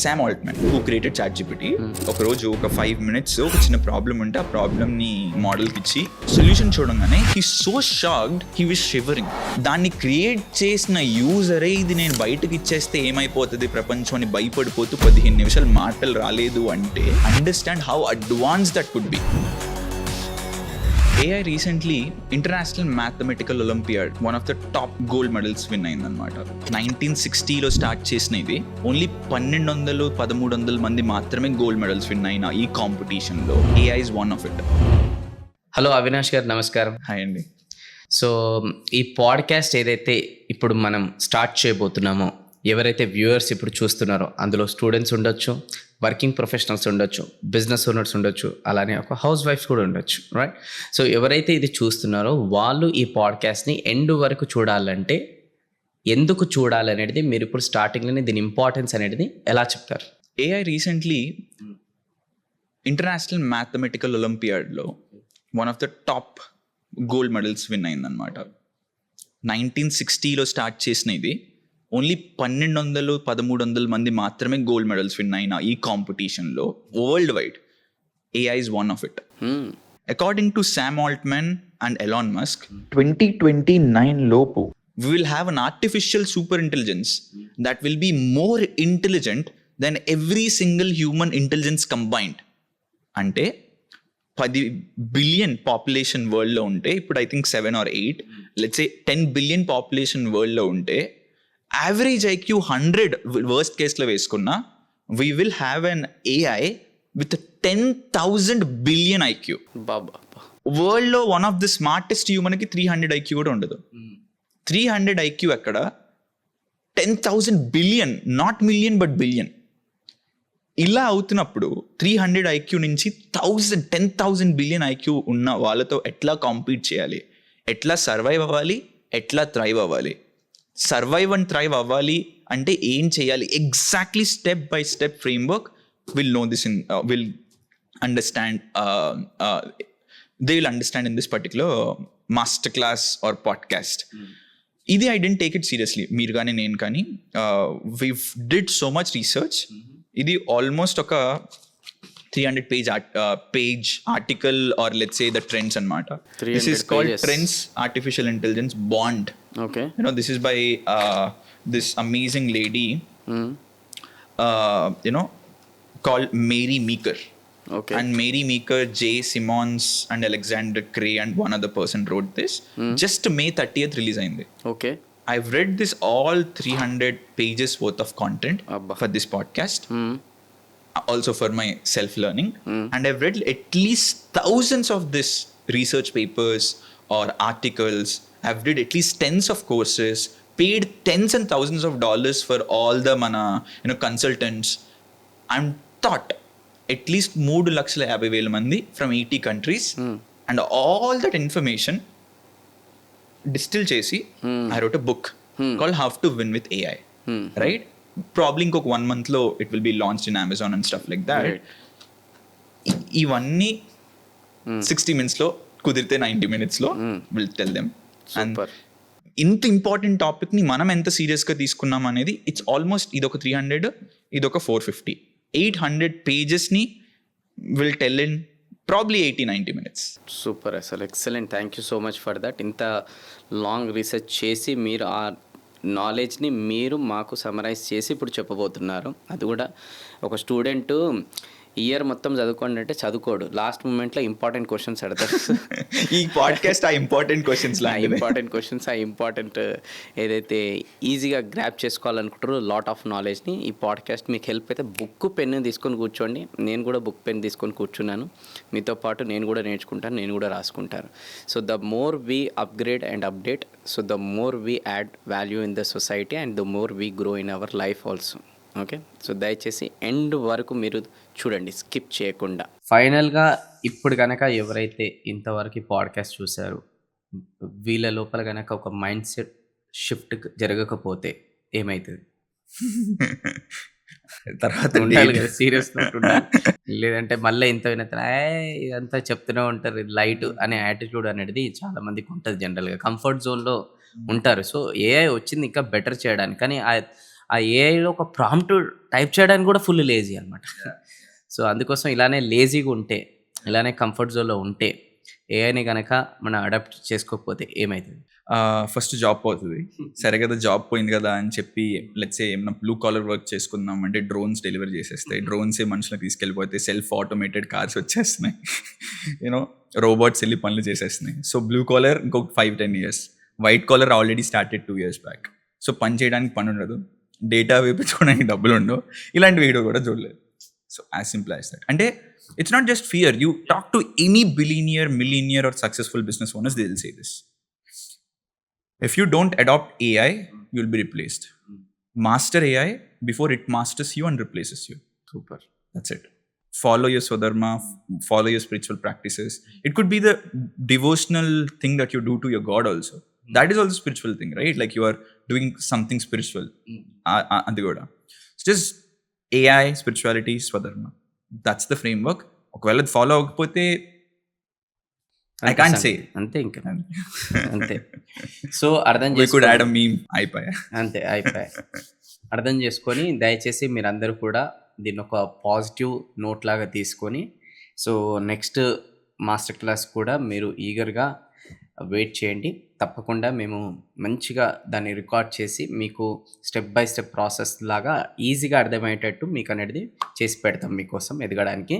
Sam Altman, who created ChatGPT, ఒక రోజు ఒక 5 minutes ఒక చిన్న ప్రాబ్లం ఉంటే ఆ ప్రాబ్లమ్ ని మోడల్ కి ఇచ్చి సొల్యూషన్ చూడంగానే he so shocked, he was shivering. దాన్ని క్రియేట్ చేసిన యూజరే ఇది నేను బయటకు ఇచ్చేస్తే ఏమైపోతుంది ప్రపంచం అని భయపడిపోతూ 15 నిమిషాలు మాటలు రాలేదు అంటే understand how advance that could be. AI recently International Mathematical Olympiad, one of the top gold medals win అయిందన్నమాట. 1960లో స్టార్ట్ చేసిన ఇది ఓన్లీ 1200-1300 మంది మాత్రమే గోల్డ్ మెడల్స్ విన్ అయిన ఈ కాంపిటీషన్లో AI is one of it. Hello Avinash గారు, నమస్కారం. హాయ్ అండి. సో ఈ పాడ్కాస్ట్ ఏదైతే ఇప్పుడు మనం స్టార్ట్ చేయబోతున్నామో, ఎవరైతే వ్యూవర్స్ ఇప్పుడు చూస్తున్నారో అందులో స్టూడెంట్స్ ఉండొచ్చు, వర్కింగ్ ప్రొఫెషనల్స్ ఉండొచ్చు, బిజినెస్ ఓనర్స్ ఉండొచ్చు, అలానే ఒక హౌస్ వైఫ్స్ కూడా ఉండొచ్చు, రైట్? సో ఎవరైతే ఇది చూస్తున్నారో వాళ్ళు ఈ పాడ్కాస్ట్ని ఎండ్ వరకు చూడాలంటే ఎందుకు చూడాలనేది మీరు ఇప్పుడు స్టార్టింగ్లోనే దీని ఇంపార్టెన్స్ అనేది ఎలా చెప్తారు? AI రీసెంట్లీ ఇంటర్నేషనల్ మ్యాథమెటికల్ ఒలింపియాడ్లో one of the top gold medals win అయిందన్నమాట. 1960లో స్టార్ట్ చేసిన ఇది ఓన్లీ 1200-1300 మంది మాత్రమే గోల్డ్ మెడల్స్ విన్ అయిన ఈ కాంపిటీషన్లో world wide AI is one of it. According to Sam Altman and Elon Musk, 2029 లోపు we will have an artificial super intelligence that will be more intelligent than every single human intelligence combined. అంటే 10 billion population వరల్డ్లో ఉంటే ఇప్పుడు I think 7 or 8, let's say 10 billion population వరల్డ్లో ఉంటే average IQ 100 worst కేస్లో వేసుకున్నా we will have an AI with 10,000 billion IQ. వరల్డ్లో one of the smartest హ్యూమన్కి 300 IQ కూడా ఉండదు. 300 IQ అక్కడ 10,000 బిలియన్, నాట్ మిలియన్ బట్ బిలియన్. ఇలా అవుతున్నప్పుడు 300 IQ నుంచి 10,000 బిలియన్ IQ ఉన్న వాళ్ళతో ఎట్లా కాంపీట్ చేయాలి, ఎట్లా సర్వైవ్ అవ్వాలి, ఎట్లా థ్రైవ్ అవ్వాలి? సర్వైవ్ అండ్ థ్రైవ్ అవ్వాలి అంటే ఏం చేయాలి exactly step by step framework will know this in will understand they will understand in this particular master class or podcast. ఇది I didn't take it seriously, మీరు కానీ నేను కానీ. We did so much research. ఇది almost ఒక 300 page article or let's say the trends anamata. This is called pages. Trends Artificial Intelligence Bond. Okay. You know, this is by this amazing lady called Mary Meeker. Okay. And Mary Meeker, Jay Simons and Alexander Cray and one other person wrote this. Just May 30th release ayindi. Okay. I've read this all 300 pages worth of content for this podcast. Also for my self-learning. And I've read at least thousands of this research papers or articles. I've read at least tens of courses, paid tens and thousands of dollars for all the consultants. I'm taught at least 3,50,000 mandi from 80 countries. And all that information distill chesi, I wrote a book called How to Win with AI. Right? Probably ఇంకొక 1 monthలో it will be launched in Amazon and stuff like that. ఇవన్నీ 60 minutesలో కుదిరితే 90 minutesలో will tell them. And ఇంత important టాపిక్ని మనం ఎంత సీరియస్గా తీసుకున్నాం అనేది ఇట్స్ ఆల్మోస్ట్ ఇదొక 300, ఇదొక 450, 800 pagesని will tell in probably 80-90 minutes. Super, అసలు excellent. Thank you so much for that. ఇంత లాంగ్ రీసెర్చ్ చేసి మీరు ఆ నాలెడ్జ్ని మీరు మాకు సమరైజ్ చేసి ఇప్పుడు చెప్పబోతున్నారు. అది కూడా ఒక స్టూడెంట్ ఇయర్ మొత్తం చదువుకోండి అంటే చదువుకోడు, లాస్ట్ మూమెంట్లో ఇంపార్టెంట్ క్వశ్చన్స్ అడతారు. ఈ పాడ్కాస్ట్ ఆ ఇంపార్టెంట్ క్వశ్చన్స్ ఆ ఇంపార్టెంట్ ఏదైతే ఈజీగా గ్రాప్ చేసుకోవాలనుకుంటారో లాట్ ఆఫ్ నాలెడ్జ్ని ఈ పాడ్కాస్ట్ మీకు హెల్ప్ అయితే బుక్ పెన్ తీసుకొని కూర్చోండి. నేను కూడా బుక్ పెన్ తీసుకొని కూర్చున్నాను, మీతో పాటు నేను కూడా నేర్చుకుంటాను, నేను కూడా రాసుకుంటాను. So the more we upgrade and update, so the more we add value in the society and the more we grow in our life also. Okay, so దయచేసి ఎండ్ వరకు మీరు చూడండి, స్కిప్ చేయకుండా. ఫైనల్గా ఇప్పుడు కనుక ఎవరైతే ఇంతవరకు పాడ్కాస్ట్ చూశారో వీళ్ళ లోపల కనుక ఒక మైండ్ సెట్ షిఫ్ట్ జరగకపోతే ఏమవుతుంది? తర్వాత ఉండాలి కదా, సీరియస్ ఉండాలి. లేదంటే మళ్ళీ ఇంత ఇదంతా చెప్తూనే ఉంటారు, లైట్ అనే యాటిట్యూడ్ అనేది చాలా మందికి ఉంటుంది. జనరల్గా కంఫర్ట్ జోన్లో ఉంటారు. సో ఏఐ వచ్చింది ఇంకా బెటర్ చేయడానికి, కానీ ఆ ఏఐలో ఒక ప్రాంప్ట్ టైప్ చేయడానికి కూడా ఫుల్ లేజీ అనమాట. సో అందుకోసం ఇలానే లేజీగా ఉంటే, ఇలానే కంఫర్ట్ జోన్లో ఉంటే ఏఐని కనుక మనం అడాప్ట్ చేసుకోకపోతే ఏమవుతుంది? ఫస్ట్ జాబ్ పోతుంది. సరే కదా జాబ్ పోయింది కదా అని చెప్పి లెట్స్ సే ఏమన్నా బ్లూ కాలర్ వర్క్ చేసుకుందాం అంటే డ్రోన్స్ డెలివరీ చేసేస్తాయి. డ్రోన్సే మనుషులకు తీసుకెళ్ళిపోతే సెల్ఫ్ ఆటోమేటెడ్ కార్స్ వచ్చేస్తున్నాయి. యూనో రోబోట్స్ వెళ్ళి పనులు చేసేస్తున్నాయి. సో బ్లూ కాలర్ ఇంకొక 5-10 years. White collar already started 2 years back. So పని చేయడానికి పని ఉండదు, డేటా వేయించుకోవడానికి డబ్బులు ఉండవు. ఇలాంటి వీడియో కూడా చూడలేదు. So as simple as that. అంటే it's not just fear. You talk to any billionaire, millionaire or successful business owners, they will say this. If you don't adopt AI, you'll be replaced. Master AI before it masters you and replaces you. Super. That's it. Follow your Swadharma, follow your spiritual practices. It could be the devotional thing that you do to your God also. That is also spiritual thing, right? Like you are doing something spiritual. Andigoda. It's just AI, spirituality, Swadharma. That's the framework. ఒకవేళ follow అవ్వకపోతే I can't say. అంతే ఇంకా అంతే. So అర్థం We could చేసుకో add a meme. అయిపోయా. అంతే అయిపోయాయి. అర్థం చేసుకొని దయచేసి మీరందరూ కూడా దీన్ని ఒక పాజిటివ్ నోట్ లాగా తీసుకొని, సో నెక్స్ట్ మాస్టర్ క్లాస్ కూడా మీరు ఈగర్గా వెయిట్ చేయండి. తప్పకుండా మేము మంచిగా దాన్ని రికార్డ్ చేసి మీకు స్టెప్ బై స్టెప్ ప్రాసెస్ లాగా ఈజీగా అర్థమయ్యేటట్టు మీకు అనేది చేసి పెడతాం మీకోసం ఎదగడానికి.